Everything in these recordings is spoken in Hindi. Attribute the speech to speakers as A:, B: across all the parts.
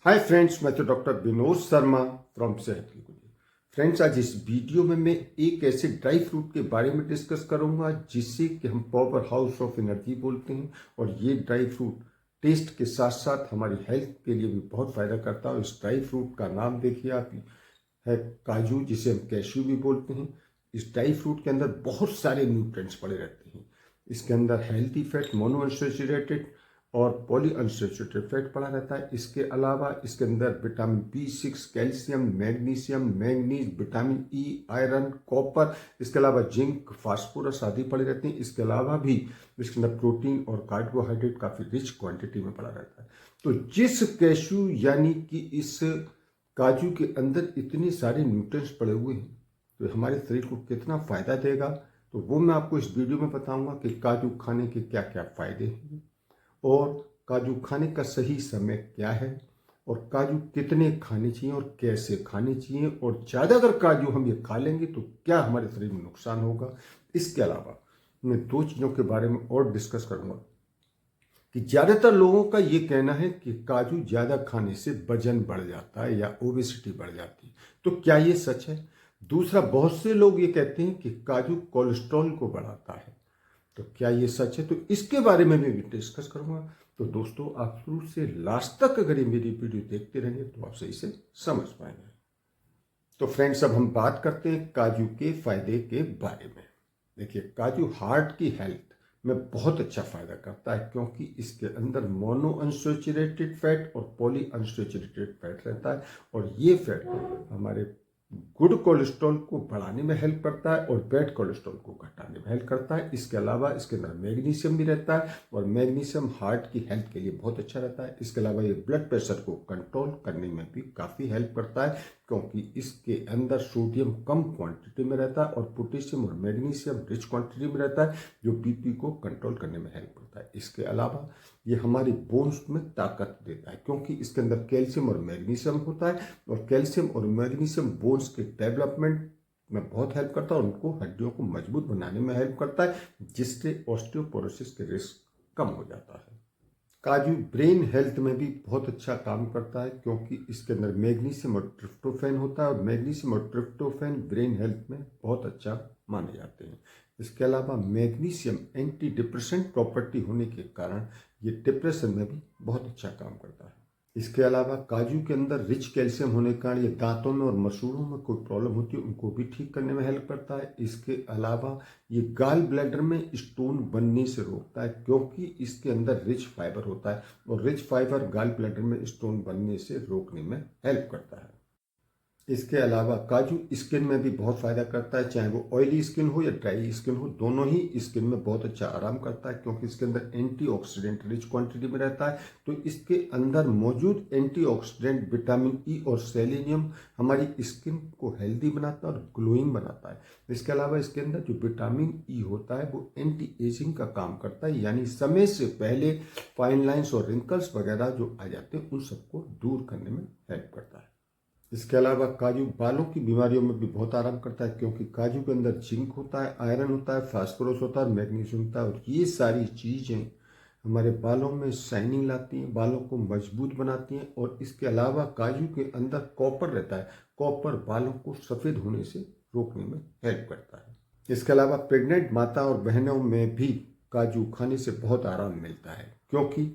A: हाय फ्रेंड्स, मैं तो डॉक्टर विनोद शर्मा फ्रॉम सेहत की कुंजी। फ्रेंड्स, आज इस वीडियो में मैं एक ऐसे ड्राई फ्रूट के बारे में डिस्कस करूंगा जिसे कि हम पावर हाउस ऑफ एनर्जी बोलते हैं। और ये ड्राई फ्रूट टेस्ट के साथ साथ हमारी हेल्थ के लिए भी बहुत फायदा करता है। और इस ड्राई फ्रूट का नाम देखिए आप, है काजू, जिसे हम कैश्यू भी बोलते हैं। इस ड्राई फ्रूट के अंदर बहुत सारे न्यूट्रिएंट्स पड़े रहते हैं। इसके अंदर हेल्दी फैट, मोनो अनसैचुरेटेड और पॉली अनसैचुरेटेड फैट पड़ा रहता है। इसके अलावा इसके अंदर vitamin B6, calcium, magnesium, manganese, vitamin E, iron, copper, इसके अलावा जिंक, फास्फोरस आदि पड़े रहते हैं। इसके अलावा भी इसके अंदर प्रोटीन और कार्बोहाइड्रेट काफ़ी रिच क्वांटिटी में पड़ा रहता है। तो जिस कैश्यू यानी कि इस काजू के अंदर इतने सारे न्यूट्रिएंट्स पड़े हुए हैं तो हमारे शरीर को कितना फ़ायदा देगा, तो वो मैं आपको इस वीडियो में बताऊंगा कि काजू खाने के क्या क्या फ़ायदे हैं और काजू खाने का सही समय क्या है और काजू कितने खाने चाहिए और कैसे खाने चाहिए, और ज़्यादा अगर काजू हम ये खा लेंगे तो क्या हमारे शरीर में नुकसान होगा। इसके अलावा मैं दो चीज़ों के बारे में और डिस्कस करूंगा कि ज़्यादातर लोगों का ये कहना है कि काजू ज़्यादा खाने से वजन बढ़ जाता है या ओबेसिटी बढ़ जाती है। तो क्या ये सच है? दूसरा, बहुत से लोग ये कहते हैं कि काजू कोलेस्ट्रॉल को बढ़ाता है। तो क्या ये सच है? तो इसके बारे में भी डिस्कस करूंगा। तो दोस्तों, आप शुरू से लास्ट तक अगर ये मेरी वीडियो देखते रहेंगे तो आप सही से समझ पाएंगे। तो फ्रेंड्स, अब हम बात करते हैं काजू के फायदे के बारे में। देखिए, काजू हार्ट की हेल्थ में बहुत अच्छा फायदा करता है क्योंकि इसके अंदर मोनो अनसैचुरेटेड फैट और पॉली अनसैचुरेटेड फैट रहता है। और ये फैट हमारे गुड कोलेस्ट्रॉल को बढ़ाने में हेल्प करता है और बैड कोलेस्ट्रॉल को घटाने में हेल्प करता है। इसके अलावा इसके अंदर मैग्नीशियम भी रहता है और मैग्नीशियम हार्ट की हेल्थ के लिए बहुत अच्छा रहता है। इसके अलावा ये ब्लड प्रेशर को कंट्रोल करने में भी काफ़ी हेल्प करता है क्योंकि इसके अंदर सोडियम कम क्वांटिटी में रहता है और पोटेशियम और मैग्नीशियम रिच क्वांटिटी में रहता है जो बीपी को कंट्रोल करने में हेल्प करता है। इसके अलावा ये हमारी बोन्स में ताकत देता है क्योंकि इसके अंदर कैल्शियम और मैग्नीशियम होता है और कैल्शियम और मैग्नीशियम बोन्स के डेवलपमेंट में बहुत हेल्प करता है और उनको हड्डियों को मजबूत बनाने में हेल्प करता है, जिससे ऑस्टियोपोरोसिस के रिस्क कम हो जाता है। काजू ब्रेन हेल्थ में भी बहुत अच्छा काम करता है क्योंकि इसके अंदर मैग्नीशियम और ट्रिप्टोफैन होता है और मैग्नीशियम और ट्रिप्टोफैन ब्रेन हेल्थ में बहुत अच्छा माने जाते हैं। इसके अलावा मैग्नीशियम एंटी डिप्रेसेंट प्रॉपर्टी होने के कारण ये डिप्रेशन में भी बहुत अच्छा काम करता है। इसके अलावा काजू के अंदर रिच कैल्शियम होने के कारण ये दांतों में और मसूड़ों में कोई प्रॉब्लम होती है उनको भी ठीक करने में हेल्प करता है। इसके अलावा ये गाल ब्लैडर में स्टोन बनने से रोकता है क्योंकि इसके अंदर रिच फाइबर होता है और रिच फाइबर गाल ब्लैडर में स्टोन बनने से रोकने में हेल्प करता है। इसके अलावा काजू स्किन में भी बहुत फ़ायदा करता है, चाहे वो ऑयली स्किन हो या ड्राई स्किन हो, दोनों ही स्किन में बहुत अच्छा आराम करता है क्योंकि इसके अंदर एंटीऑक्सीडेंट रिच क्वांटिटी में रहता है। तो इसके अंदर मौजूद एंटीऑक्सीडेंट विटामिन ई और सेलेनियम हमारी स्किन को हेल्दी बनाता है और ग्लोइंग बनाता है। इसके अलावा इसके अंदर जो विटामिन ई होता है वो एंटी एजिंग का काम करता है, यानी समय से पहले फाइन लाइन्स और रिंकल्स वगैरह जो आ जाते हैं उन सबको दूर करने में हेल्प करता है। इसके अलावा काजू बालों की बीमारियों में भी बहुत आराम करता है क्योंकि काजू के अंदर जिंक होता है, आयरन होता है, फास्फोरस होता है, मैग्नीशियम होता है और ये सारी चीज़ें हमारे बालों में शाइनिंग लाती हैं, बालों को मजबूत बनाती हैं। और इसके अलावा काजू के अंदर कॉपर रहता है, कॉपर बालों को सफ़ेद होने से रोकने में हेल्प करता है। इसके अलावा प्रेग्नेंट माता और बहनों में भी काजू खाने से बहुत आराम मिलता है क्योंकि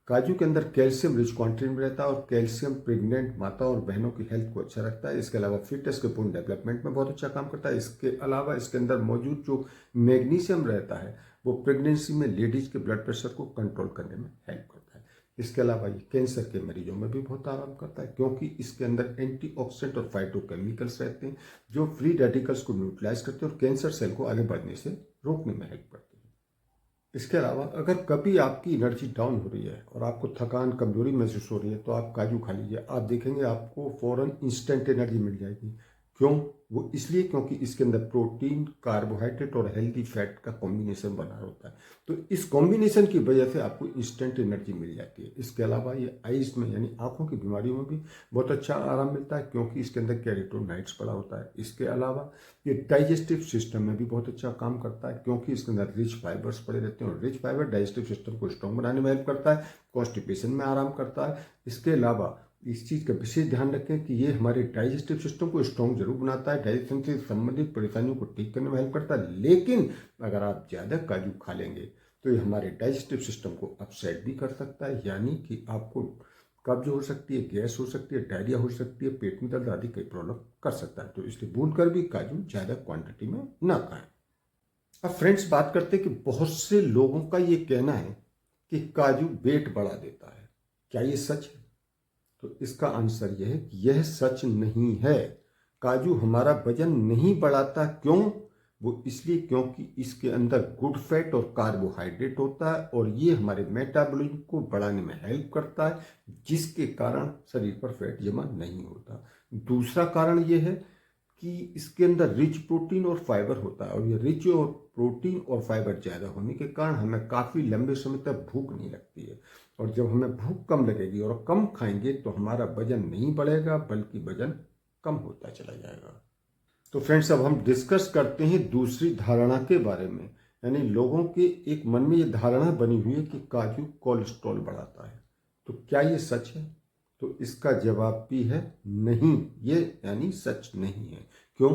A: काजू के अंदर कैल्शियम रिच क्वांटिटी में रहता है और कैल्शियम प्रेग्नेंट माता और बहनों की हेल्थ को अच्छा रखता है। इसके अलावा फिटनेस के पूर्ण डेवलपमेंट में बहुत अच्छा काम करता है। इसके अलावा इसके अंदर मौजूद जो मैग्नीशियम रहता है वो प्रेगनेंसी में लेडीज के ब्लड प्रेशर को कंट्रोल करने में हेल्प करता है। इसके अलावा ये कैंसर के मरीजों में भी बहुत आराम करता है क्योंकि इसके अंदर एंटीऑक्सीडेंट और फाइटोकेमिकल्स रहते हैं जो फ्री रेडिकल्स को न्यूट्रलाइज करते हैं और कैंसर सेल को आगे बढ़ने से रोकने में हेल्प करते हैं। इसके अलावा अगर कभी आपकी एनर्जी डाउन हो रही है और आपको थकान कमजोरी महसूस हो रही है तो आप काजू खा लीजिए, आप देखेंगे आपको फौरन इंस्टेंट एनर्जी मिल जाएगी। क्यों? वो इसलिए क्योंकि इसके अंदर प्रोटीन, कार्बोहाइड्रेट और हेल्दी फैट का कॉम्बिनेशन बना होता है। तो इस कॉम्बिनेशन की वजह से आपको इंस्टेंट एनर्जी मिल जाती है। इसके अलावा ये आइज में यानी आंखों की बीमारियों में भी बहुत अच्छा आराम मिलता है क्योंकि इसके अंदर कैरोटीनॉइड्स पड़ा होता है। इसके अलावा ये डाइजेस्टिव सिस्टम में भी बहुत अच्छा काम करता है क्योंकि इसके अंदर रिच फाइबर्स पड़े रहते हैं और रिच फाइबर डाइजेस्टिव सिस्टम को स्ट्रॉन्ग बनाने में हेल्प करता है, कॉन्स्टिपेशन में आराम करता है। इसके अलावा इस चीज़ का विशेष ध्यान रखें कि ये हमारे डाइजेस्टिव सिस्टम को स्ट्रॉन्ग जरूर बनाता है, डाइजेशन से संबंधित परेशानियों को ठीक करने में हेल्प करता है, लेकिन अगर आप ज़्यादा काजू खा लेंगे तो ये हमारे डाइजेस्टिव सिस्टम को अपसेट भी कर सकता है, यानी कि आपको कब्ज हो सकती है, गैस हो सकती है, डायरिया हो सकती है, पेट में दर्द आदि कई प्रॉब्लम कर सकता है। तो इसलिए भूल कर भी काजू ज़्यादा क्वांटिटी में ना खाएं। अब फ्रेंड्स बात करते हैं कि बहुत से लोगों का ये कहना है कि काजू वेट बढ़ा देता है। क्या ये सच है? तो इसका आंसर यह है कि यह सच नहीं है। काजू हमारा वजन नहीं बढ़ाता। क्यों? वो इसलिए क्योंकि इसके अंदर गुड फैट और कार्बोहाइड्रेट होता है और ये हमारे मेटाबॉलिज्म को बढ़ाने में हेल्प करता है, जिसके कारण शरीर पर फैट जमा नहीं होता। दूसरा कारण ये है कि इसके अंदर रिच प्रोटीन और फाइबर होता है और ये रिच और प्रोटीन और फाइबर ज़्यादा होने के कारण हमें काफ़ी लंबे समय तक भूख नहीं लगती है, और जब हमें भूख कम लगेगी और कम खाएंगे तो हमारा वजन नहीं बढ़ेगा बल्कि वजन कम होता चला जाएगा। तो फ्रेंड्स अब हम डिस्कस करते हैं दूसरी धारणा के बारे में, यानी लोगों के एक मन में ये धारणा बनी हुई है कि काजू कोलेस्ट्रॉल बढ़ाता है। तो क्या ये सच है? तो इसका जवाब भी है नहीं, ये यानी सच नहीं है। क्यों?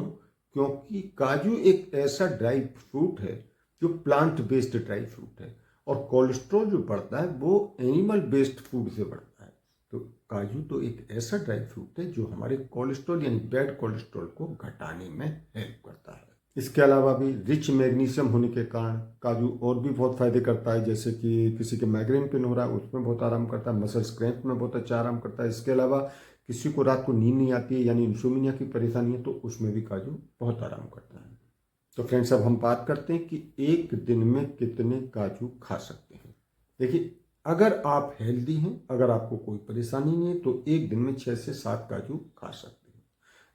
A: क्योंकि काजू एक ऐसा ड्राई फ्रूट है जो प्लांट बेस्ड ड्राई फ्रूट है, और कोलेस्ट्रॉल जो बढ़ता है वो एनिमल बेस्ड फूड से बढ़ता है। तो काजू तो एक ऐसा ड्राई फ्रूट है जो हमारे कोलेस्ट्रॉल यानी बैड कोलेस्ट्रॉल को घटाने में हेल्प करता है। इसके अलावा भी रिच मैग्नीशियम होने के कारण काजू और भी बहुत फायदे करता है, जैसे कि किसी के माइग्रेन पेन हो रहा है उसमें बहुत आराम करता है, मसल्स क्रैम्प में बहुत अच्छा आराम करता है। इसके अलावा किसी को रात को नींद नहीं आती है यानी इंसोम्निया की परेशानी है तो उसमें भी काजू बहुत आराम करता है। तो फ्रेंड्स अब हम बात करते हैं कि एक दिन में कितने काजू खा सकते हैं। देखिए, अगर आप हेल्दी हैं, अगर आपको कोई परेशानी नहीं है तो एक दिन में 6 से 7 काजू खा सकते हैं।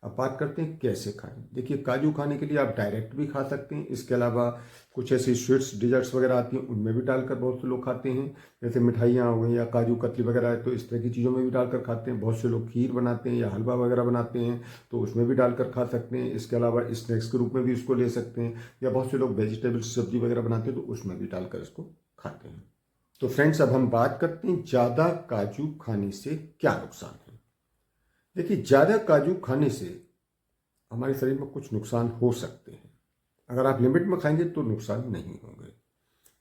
A: अब बात करते हैं कैसे खाएं। देखिए, काजू खाने के लिए आप डायरेक्ट भी खा सकते हैं। इसके अलावा कुछ ऐसी स्वीट्स डिजर्ट्स वगैरह आती हैं उनमें भी डालकर बहुत से लोग खाते हैं, जैसे मिठाइयाँ हो गई या काजू कतली वगैरह है तो इस तरह की चीज़ों में भी डालकर खाते हैं। बहुत से लोग खीर बनाते हैं या हलवा वगैरह बनाते हैं तो उसमें भी डालकर खा सकते हैं। इसके अलावा स्नैक्स के रूप में भी इसको ले सकते हैं, या बहुत से लोग वेजिटेबल सब्जी वगैरह बनाते हैं तो उसमें भी डालकर इसको खाते हैं। तो फ्रेंड्स अब हम बात करते हैं ज़्यादा काजू खाने से क्या नुकसान है। देखिए, ज़्यादा काजू खाने से हमारे शरीर में कुछ नुकसान हो सकते हैं। अगर आप लिमिट में खाएंगे तो नुकसान नहीं होंगे।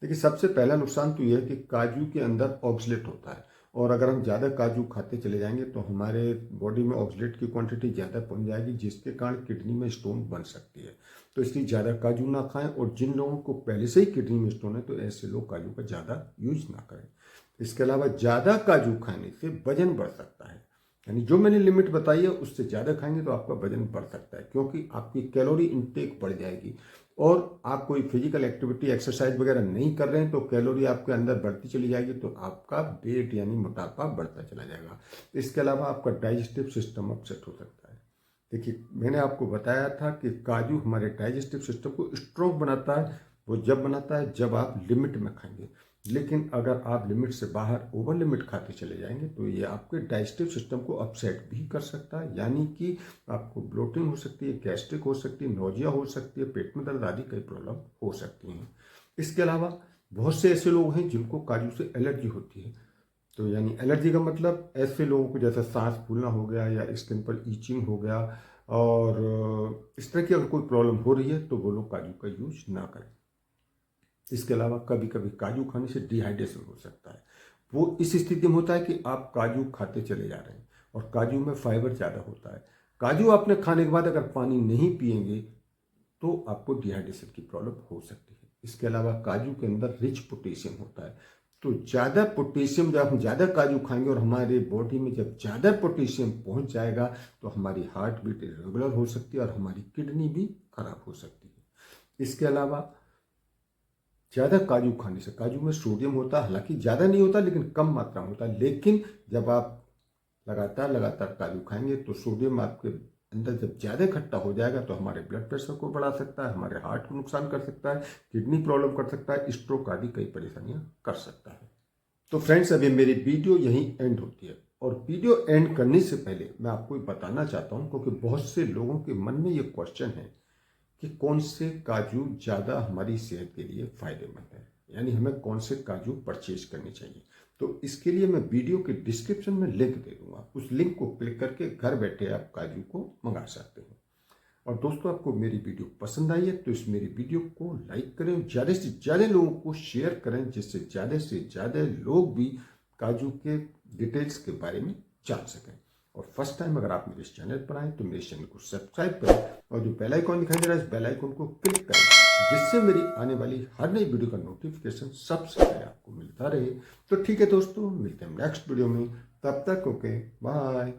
A: देखिए, सबसे पहला नुकसान तो यह है कि काजू के अंदर ऑक्सलेट होता है, और अगर हम ज़्यादा काजू खाते चले जाएंगे तो हमारे बॉडी में ऑक्सलेट की क्वांटिटी ज़्यादा पहुंच जाएगी, जिसके कारण किडनी में स्टोन बन सकती है। तो इसलिए ज़्यादा काजू ना खाएं, और जिन लोगों को पहले से ही किडनी में स्टोन है तो ऐसे लोग काजू का ज़्यादा यूज ना करें। इसके अलावा ज़्यादा काजू खाने से वजन बढ़ सकता है, यानी जो मैंने लिमिट बताई है उससे ज़्यादा खाएंगे तो आपका वजन बढ़ सकता है, क्योंकि आपकी कैलोरी इनटेक बढ़ जाएगी, और आप कोई फिजिकल एक्टिविटी एक्सरसाइज वगैरह नहीं कर रहे हैं तो कैलोरी आपके अंदर बढ़ती चली जाएगी, तो आपका वेट यानी मोटापा बढ़ता चला जाएगा। इसके अलावा आपका डाइजेस्टिव सिस्टम अपसेट हो सकता है। देखिए, मैंने आपको बताया था कि काजू हमारे डाइजेस्टिव सिस्टम को स्ट्रॉन्ग बनाता है। वो जब बनाता है जब आप लिमिट में खाएंगे, लेकिन अगर आप लिमिट से बाहर ओवर लिमिट खाते चले जाएंगे तो ये आपके डाइजेस्टिव सिस्टम को अपसेट भी कर सकता है, यानी कि आपको ब्लोटिंग हो सकती है, गैस्ट्रिक हो सकती है, नोजिया हो सकती है, पेट में दर्द आदि कई प्रॉब्लम हो सकती हैं। इसके अलावा बहुत से ऐसे लोग हैं जिनको काजू से एलर्जी होती है। तो यानी एलर्जी का मतलब ऐसे लोगों को जैसे सांस फूलना हो गया या स्किन पर ईचिंग हो गया, और इस तरह की अगर कोई प्रॉब्लम हो रही है तो वो लोग काजू का यूज ना करें। इसके अलावा कभी कभी काजू खाने से डिहाइड्रेशन हो सकता है। वो इस स्थिति में होता है कि आप काजू खाते चले जा रहे हैं और काजू में फाइबर ज़्यादा होता है। काजू आपने खाने के बाद अगर पानी नहीं पिएंगे तो आपको डिहाइड्रेशन की प्रॉब्लम हो सकती है। इसके अलावा काजू के अंदर रिच पोटेशियम होता है, तो ज़्यादा पोटेशियम जब हम ज़्यादा काजू खाएंगे और हमारे बॉडी में जब ज़्यादा पोटेशियम पहुंच जाएगा तो हमारी हार्ट बीट इरेगुलर हो सकती है और हमारी किडनी भी खराब हो सकती है। इसके अलावा ज़्यादा काजू खाने से, काजू में सोडियम होता है, हालांकि ज़्यादा नहीं होता लेकिन कम मात्रा में होता है, लेकिन जब आप लगातार काजू खाएंगे तो सोडियम आपके अंदर जब ज़्यादा इकट्ठा हो जाएगा तो हमारे ब्लड प्रेशर को बढ़ा सकता है, हमारे हार्ट को नुकसान कर सकता है, किडनी प्रॉब्लम कर सकता है, स्ट्रोक आदि कई परेशानियां कर सकता है। तो फ्रेंड्स, अभी मेरी वीडियो यहीं एंड होती है, और वीडियो एंड करने से पहले मैं आपको बताना चाहता हूँ, क्योंकि बहुत से लोगों के मन में ये क्वेश्चन है कि कौन से काजू ज़्यादा हमारी सेहत के लिए फ़ायदेमंद है, यानी हमें कौन से काजू परचेज करने चाहिए। तो इसके लिए मैं वीडियो के डिस्क्रिप्शन में लिंक दे दूंगा, उस लिंक को क्लिक करके घर बैठे आप काजू को मंगा सकते हैं। और दोस्तों, आपको मेरी वीडियो पसंद आई है तो इस मेरी वीडियो को लाइक करें, ज़्यादा से ज़्यादा लोगों को शेयर करें, जिससे ज़्यादा से ज़्यादा लोग भी काजू के डिटेल्स के बारे में जान सकें। और फर्स्ट टाइम अगर आप मेरे इस चैनल पर आए तो मेरे चैनल को सब्सक्राइब करें और जो बेल आइकॉन दिखाई दे रहा है इस बेल आइकॉन को क्लिक करें, जिससे मेरी आने वाली हर नई वीडियो का नोटिफिकेशन सबसे पहले आपको मिलता रहे। तो ठीक है दोस्तों, मिलते हैं नेक्स्ट वीडियो में, तब तक ओके बाय।